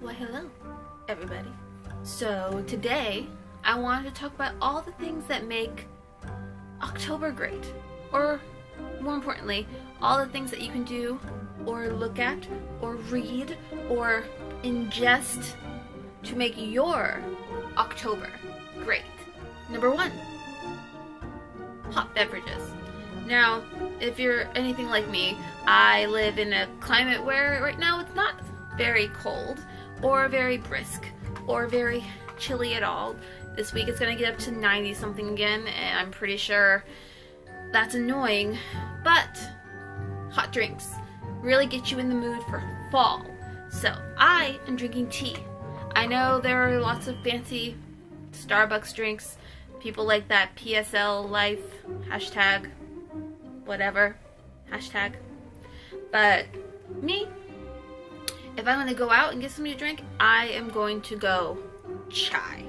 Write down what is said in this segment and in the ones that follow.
Well, hello, everybody. So today, I wanted to talk about all the things that make October great. Or, more importantly, all the things that you can do, or look at, or read, or ingest to make your October great. Number 1, hot beverages. Now, if you're anything like me, I live in a climate where right now it's not very cold, or very brisk, or very chilly at all. This week it's gonna get up to 90 something again, and I'm pretty sure that's annoying, but hot drinks really get you in the mood for fall. So I am drinking tea. I know there are lots of fancy Starbucks drinks, people like that PSL life, hashtag, whatever, hashtag, but me, if I'm going to go out and get something to drink, I am going to go chai.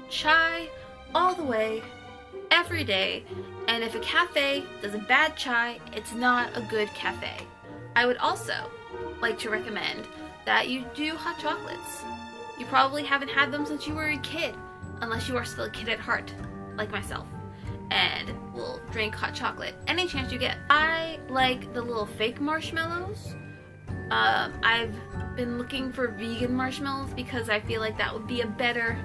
Chai all the way, every day, and if a cafe does a bad chai, it's not a good cafe. I would also like to recommend that you do hot chocolates. You probably haven't had them since you were a kid, unless you are still a kid at heart, like myself, and will drink hot chocolate any chance you get. I like the little fake marshmallows. I've been looking for vegan marshmallows because I feel like that would be a better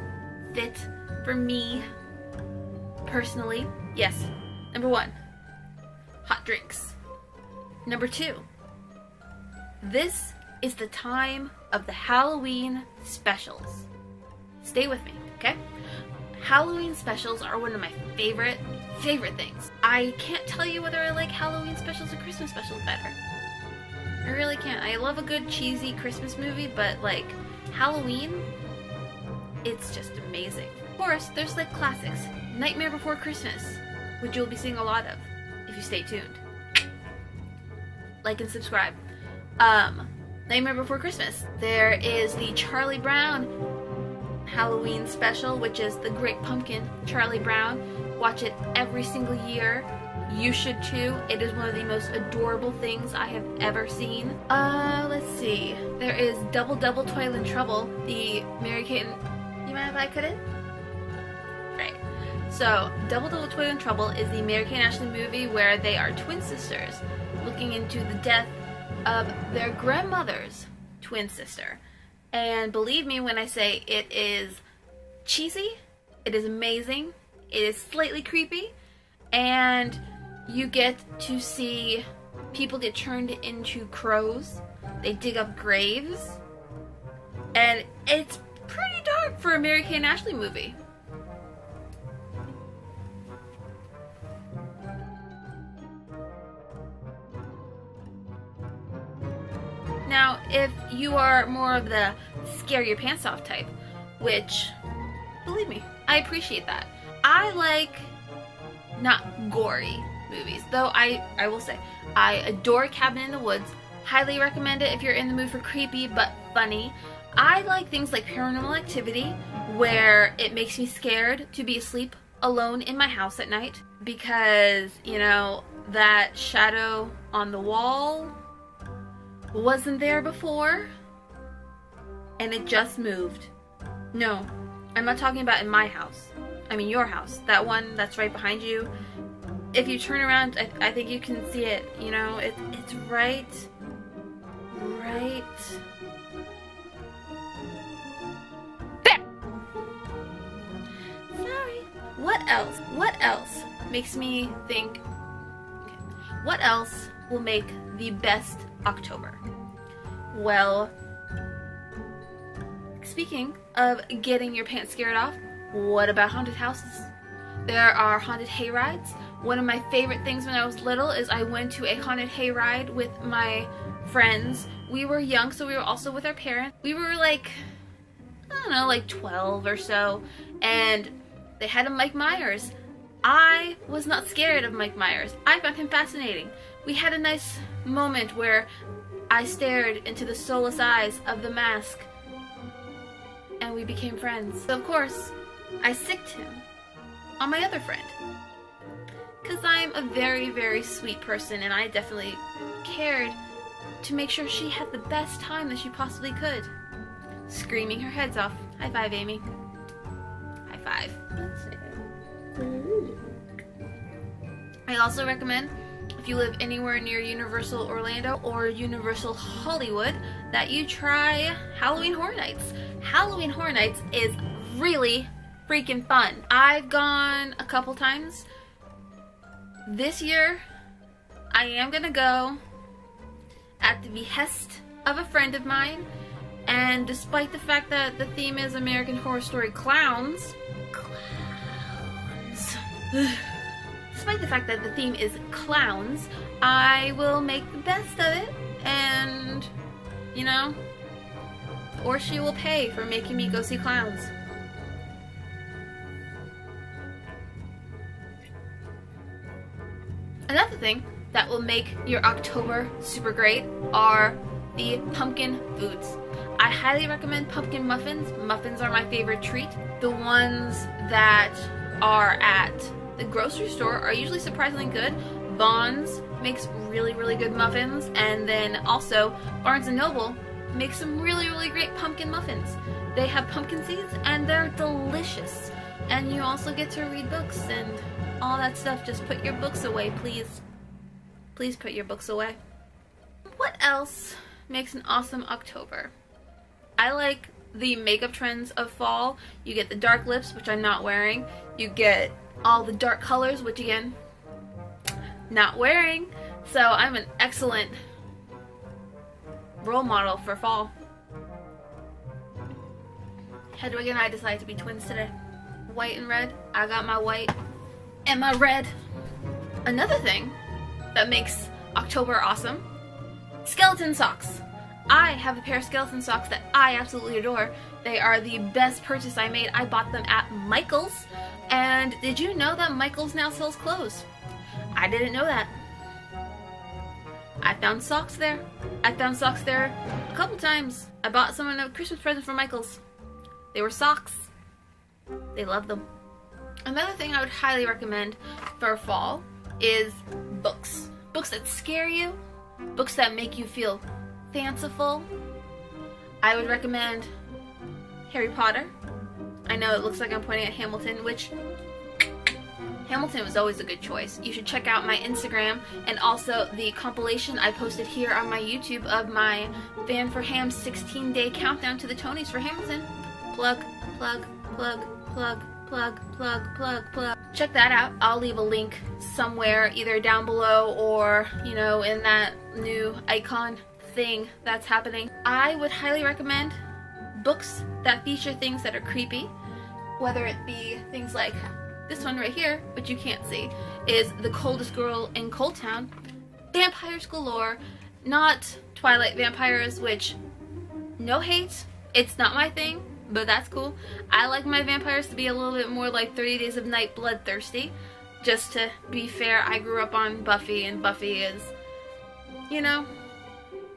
fit for me, personally. Yes, number 1, hot drinks. Number 2, this is the time of the Halloween specials. Stay with me, okay? Halloween specials are one of my favorite things. I can't tell you whether I like Halloween specials or Christmas specials better. I really can't. I love a good cheesy Christmas movie, but like Halloween, it's just amazing. Of course, there's like classics. Nightmare Before Christmas, which you'll be seeing a lot of if you stay tuned. Like and subscribe. Nightmare Before Christmas. There is the Charlie Brown Halloween special, which is the Great Pumpkin Charlie Brown. Watch it every single year. You should too. It is one of the most adorable things I have ever seen. Let's see. There is Double Double Toil and Trouble, the Mary-Kate and... You mind if I cut in? Right. So, Double Double Toil and Trouble is the Mary-Kate and Ashley movie where they are twin sisters looking into the death of their grandmother's twin sister. And believe me when I say it is cheesy, it is amazing, it is slightly creepy, and you get to see people get turned into crows. They dig up graves. And it's pretty dark for a Mary-Kate and Ashley movie. Now, if you are more of the scare your pants off type, which, believe me, I appreciate that. I like not gory movies, though I will say I adore Cabin in the Woods. Highly recommend it if you're in the mood for creepy but funny. I like things like Paranormal Activity, where it makes me scared to be asleep alone in my house at night because, you know, that shadow on the wall wasn't there before and it just moved. No, I'm not talking about in my house. I mean your house. That one that's right behind you. If you turn around, I think you can see it. You know, it's right there. Sorry. What else makes me think, okay, what else will make the best October? Well, speaking of getting your pants scared off, what about haunted houses? There are haunted hayrides. One of my favorite things when I was little is I went to a haunted hayride with my friends. We were young, so we were also with our parents. We were like, I don't know, like 12 or so, and they had a Mike Myers. I was not scared of Mike Myers. I found him fascinating. We had a nice moment where I stared into the soulless eyes of the mask, and we became friends. So of course, I sicked him on my other friend. Because I'm a very, very sweet person, and I definitely cared to make sure she had the best time that she possibly could. screaming her heads off. High five, Amy. High five. I also recommend, if you live anywhere near Universal Orlando or Universal Hollywood, that you try Halloween Horror Nights. Halloween Horror Nights is really freaking fun. I've gone a couple times. This year, I am gonna go at the behest of a friend of mine, and despite the fact that the theme is American Horror Story clowns, despite the fact that the theme is clowns, I will make the best of it, and, you know, or she will pay for making me go see clowns. Another thing that will make your October super great are the pumpkin foods. I highly recommend pumpkin muffins. Muffins are my favorite treat. The ones that are at the grocery store are usually surprisingly good. Vons makes really, really good muffins, and then also Barnes & Noble makes some really, really great pumpkin muffins. They have pumpkin seeds and they're delicious. And you also get to read books and all that stuff. Just put your books away, please. Please put your books away. What else makes an awesome October? I like the makeup trends of fall. You get the dark lips, which I'm not wearing. You get all the dark colors, which again, not wearing. So I'm an excellent role model for fall. Hedwig and I decided to be twins today. White and red. I got my white and my red. Another thing that makes October awesome: skeleton socks. I have a pair of skeleton socks that I absolutely adore. They are the best purchase I made. I bought them at Michael's. And did you know that Michael's now sells clothes? I didn't know that. I found socks there. I found socks there a couple times. I bought someone a Christmas present from Michael's. They were socks. They love them. Another thing I would highly recommend for fall is books. Books that scare you. Books that make you feel fanciful. I would recommend Harry Potter. I know it looks like I'm pointing at Hamilton, which Hamilton was always a good choice. You should check out my Instagram and also the compilation I posted here on my YouTube of my Fan for Ham 16-day countdown to the Tonys for Hamilton. Plug, plug, plug, plug, plug, plug, plug, plug. Check that out. I'll leave a link somewhere, either down below or, you know, in that new icon thing that's happening. I would highly recommend books that feature things that are creepy, whether it be things like this one right here, which you can't see, is The Coldest Girl in Cold Town. Vampires galore, not Twilight vampires, which, no hate, it's not my thing, but that's cool. I like my vampires to be a little bit more like 30 Days of Night bloodthirsty. Just to be fair, I grew up on Buffy, and Buffy is, you know,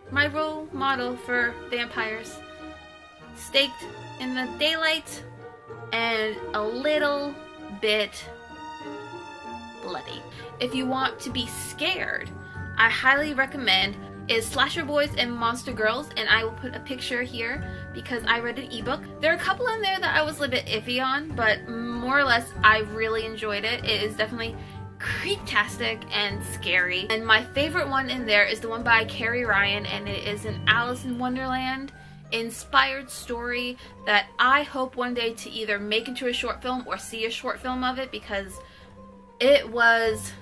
my role model for vampires. Staked in the daylight and a little bit bloody. If you want to be scared, I highly recommend is Slasher Boys and Monster Girls, and I will put a picture here because I read an ebook. There are a couple in there that I was a little bit iffy on, but more or less I really enjoyed it. It is definitely creeptastic and scary. And my favorite one in there is the one by Carrie Ryan, and it is an Alice in Wonderland inspired story that I hope one day to either make into a short film or see a short film of it, because it was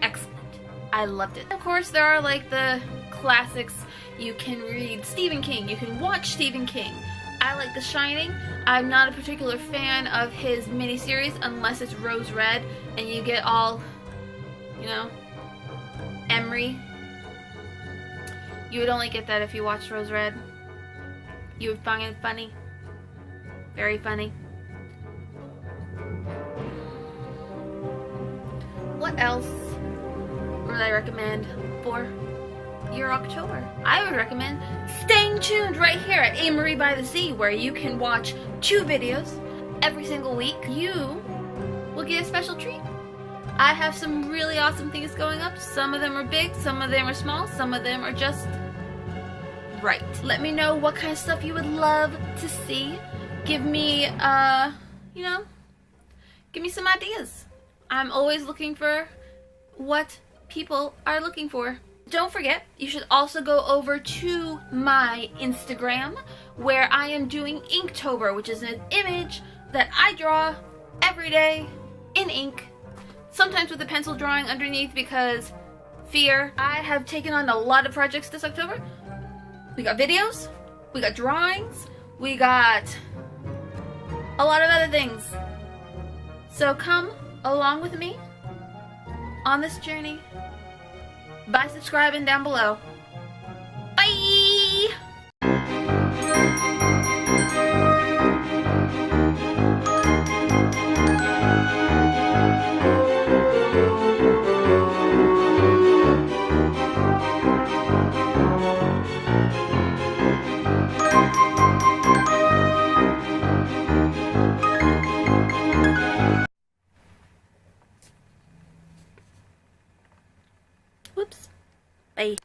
excellent. I loved it. Of course, there are like the classics. You can read Stephen King, you can watch Stephen King. I like The Shining. I'm not a particular fan of his miniseries unless it's Rose Red and you get all, you know, Emery. You would only get that if you watched Rose Red. You would find it funny. Very funny. What else would I recommend for your October? I would recommend staying tuned right here at Amariebythesea, where you can watch 2 videos every single week. You will get a special treat. I have some really awesome things going up. Some of them are big, some of them are small, some of them are just write. Let me know what kind of stuff you would love to see. Give me, you know, give me some ideas. I'm always looking for what people are looking for. Don't forget, you should also go over to my Instagram where I am doing Inktober, which is an image that I draw every day in ink, sometimes with a pencil drawing underneath because fear. I have taken on a lot of projects this October. We got videos, we got drawings, we got a lot of other things. So come along with me on this journey by subscribing down below. Bye! Whoops. Bye.